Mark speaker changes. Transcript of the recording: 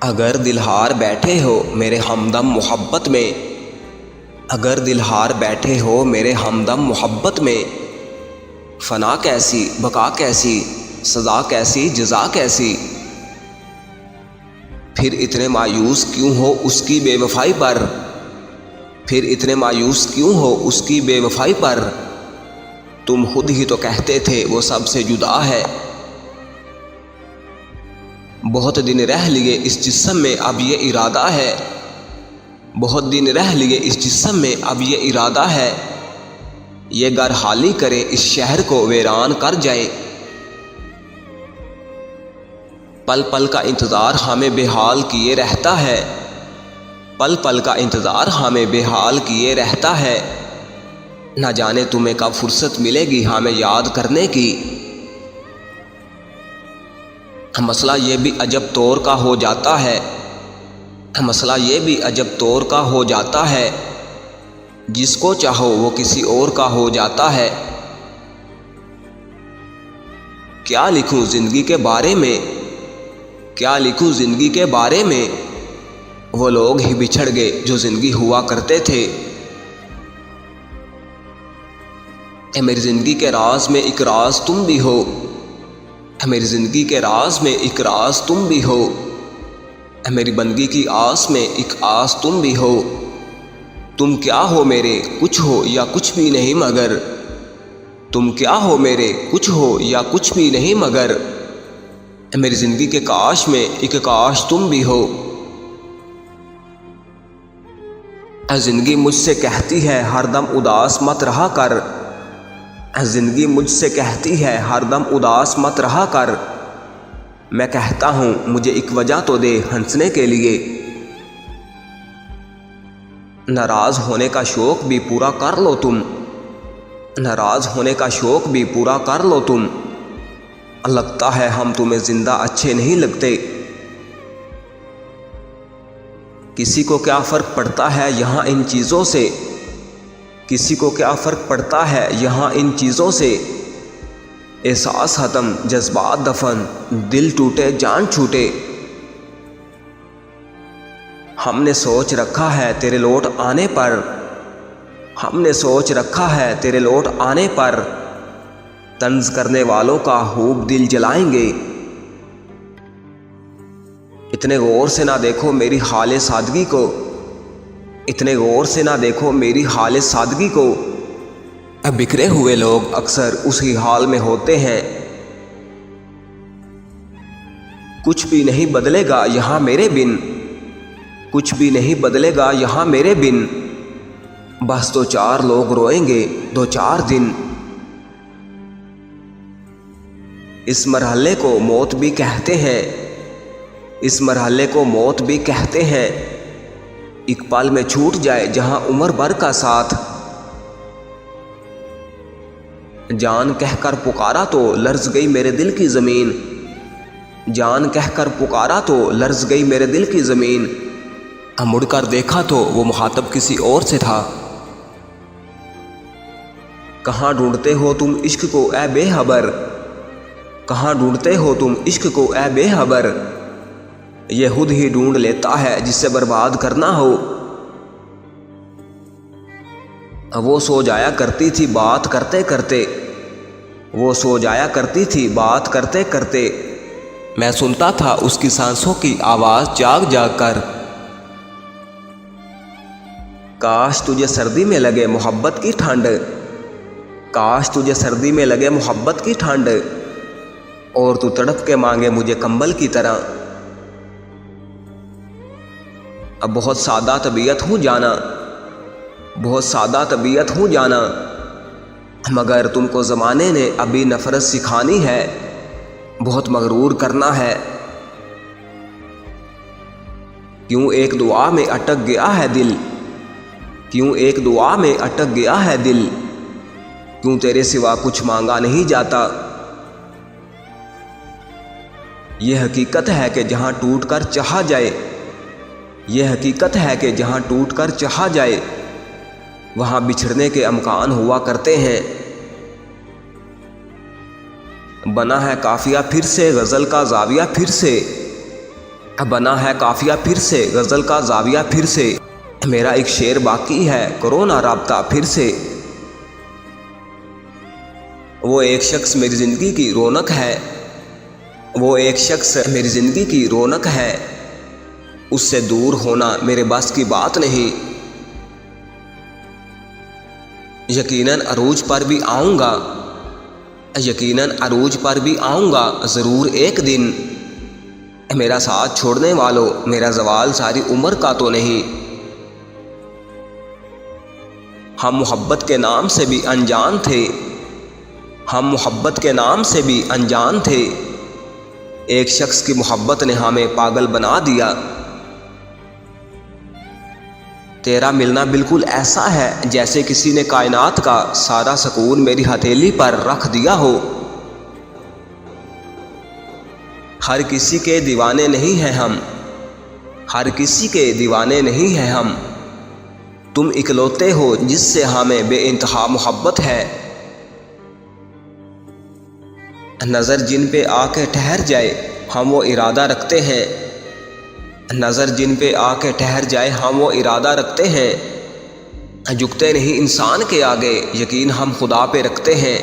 Speaker 1: अगर दिलहार बैठे हो मेरे हमदम मोहब्बत में, अगर दिलहार बैठे हो मेरे हमदम मोहब्बत में, फना कैसी बका कैसी, सज़ा कैसी जज़ा कैसी, फिर इतने मायूस क्यों हो उसकी बेवफाई पर, फिर इतने मायूस क्यों हो उसकी बेवफाई पर। तुम खुद ही तो कहते थे वो सबसे जुदा है। बहुत दिन रह लिए इस जिस्म में अब ये इरादा है, बहुत दिन रह लिए इस जिस्म में अब ये इरादा है, ये गर हाली करे इस शहर को वीरान कर जाए। पल पल का इंतज़ार हमें बेहाल किए रहता है, पल पल का इंतज़ार हमें बेहाल किए रहता है। न जाने तुम्हें कब फुर्सत मिलेगी हमें याद करने की। मसला ये भी अजब तौर का हो जाता है, मसला ये भी अजब तौर का हो जाता है, जिसको चाहो वो किसी और का हो जाता है। क्या लिखूं ज़िंदगी के बारे में, क्या लिखूं ज़िंदगी के बारे में, वो लोग ही बिछड़ गए जो ज़िंदगी हुआ करते थे। मेरी ज़िंदगी के राज में एक राज तुम भी हो, मेरी ज़िंदगी के राज में एक राज तुम भी हो, मेरी बंदगी की आस में एक आस तुम भी हो। तुम क्या हो मेरे कुछ हो या कुछ भी नहीं मगर, तुम क्या हो मेरे कुछ हो या कुछ भी नहीं मगर, मेरी ज़िंदगी के काश में एक काश तुम भी हो। ज़िंदगी मुझसे कहती है हरदम उदास मत रहा कर, ज़िंदगी मुझसे कहती है हरदम उदास मत रहा कर। मैं कहता हूँ मुझे एक वजह तो दे हंसने के लिए। नाराज़ होने का शौक़ भी पूरा कर लो तुम, नाराज़ होने का शौक़ भी पूरा कर लो तुम। लगता है हम तुम्हें ज़िंदा अच्छे नहीं लगते। किसी को क्या फ़र्क पड़ता है यहाँ इन चीज़ों से, किसी को क्या फ़र्क पड़ता है यहाँ इन चीज़ों से। एहसास ख़त्म जज्बात दफन, दिल टूटे जान छूटे। हमने सोच रखा है तेरे लौट आने पर, हमने सोच रखा है तेरे लौट आने पर, तंज करने वालों का खूब दिल जलाएंगे। इतने गौर से ना देखो मेरी हाले सादगी को, इतने गौर से ना देखो मेरी हाले सादगी को। अब बिखरे हुए लोग अक्सर उसी हाल में होते हैं। कुछ भी नहीं बदलेगा यहाँ मेरे बिन, कुछ भी नहीं बदलेगा यहाँ मेरे बिन। बस दो चार लोग रोएंगे दो चार दिन। इस मरहले को मौत भी कहते हैं, इस मरहले को मौत भी कहते हैं। एक पल में छूट जाए जहां उम्र भर का साथ। जान कहकर पुकारा तो लर्ज गई मेरे दिल की ज़मीन, जान कहकर पुकारा तो लर्ज गई मेरे दिल की ज़मीन। मुड़कर देखा तो वो मुखातब किसी और से था। कहाँ ढूंढते हो तुम इश्क को ए बेखबर, कहाँ ढूंढते हो तुम इश्क को ए बेखबर। ये खुद ही ढूंढ लेता है जिससे बर्बाद करना हो। वो सो जाया करती थी बात करते करते, वो सो जाया करती थी बात करते करते। मैं सुनता था उसकी सांसों की आवाज़ जाग जाग कर। काश तुझे सर्दी में लगे मोहब्बत की ठंड, काश तुझे सर्दी में लगे मोहब्बत की ठंड, और तू तड़प के मांगे मुझे कंबल की तरह। अब बहुत सादा तबीयत हूँ जाना, बहुत सादा तबीयत हूँ जाना, मगर तुमको ज़माने ने अभी नफ़रत सिखानी है, बहुत मगरूर करना है। क्यों एक दुआ में अटक गया है दिल, क्यों एक दुआ में अटक गया है दिल, क्यों तेरे सिवा कुछ मांगा नहीं जाता। यह हकीकत है कि जहाँ टूट कर चाहा जाए, यह हकीकत है कि जहाँ टूट कर चाहा जाए, वहाँ बिछड़ने के अमकान हुआ करते हैं। बना है काफिया फिर से, गज़ल का जाविया फिर से, बना है काफिया फिर से, गज़ल का जाविया फिर से, मेरा एक शेर बाकी है, करो ना राब्ता फिर से। वो एक शख्स मेरी ज़िंदगी की रौनक है, वो एक शख्स मेरी ज़िंदगी की रौनक है, उससे दूर होना मेरे बस की बात नहीं। यकीनन अरूज पर भी आऊँगा, यकीनन अरूज पर भी आऊँगा ज़रूर एक दिन। मेरा साथ छोड़ने वालों, मेरा ज़वाल सारी उम्र का तो नहीं। हम मोहब्बत के नाम से भी अनजान थे, हम मोहब्बत के नाम से भी अनजान थे, एक शख्स की मोहब्बत ने हमें पागल बना दिया। तेरा मिलना बिल्कुल ऐसा है जैसे किसी ने कायनात का सारा सुकून मेरी हथेली पर रख दिया हो। हर किसी के दीवाने नहीं हैं हम, हर किसी के दीवाने नहीं हैं हम, तुम इकलौते हो जिससे हमें बेइंतहा मोहब्बत है। नज़र जिन पे आके ठहर जाए हम वो इरादा रखते हैं, नज़र जिन पे आके ठहर जाए हम वो इरादा रखते हैं। झुकते नहीं इंसान के आगे, यकीन हम खुदा पे रखते हैं।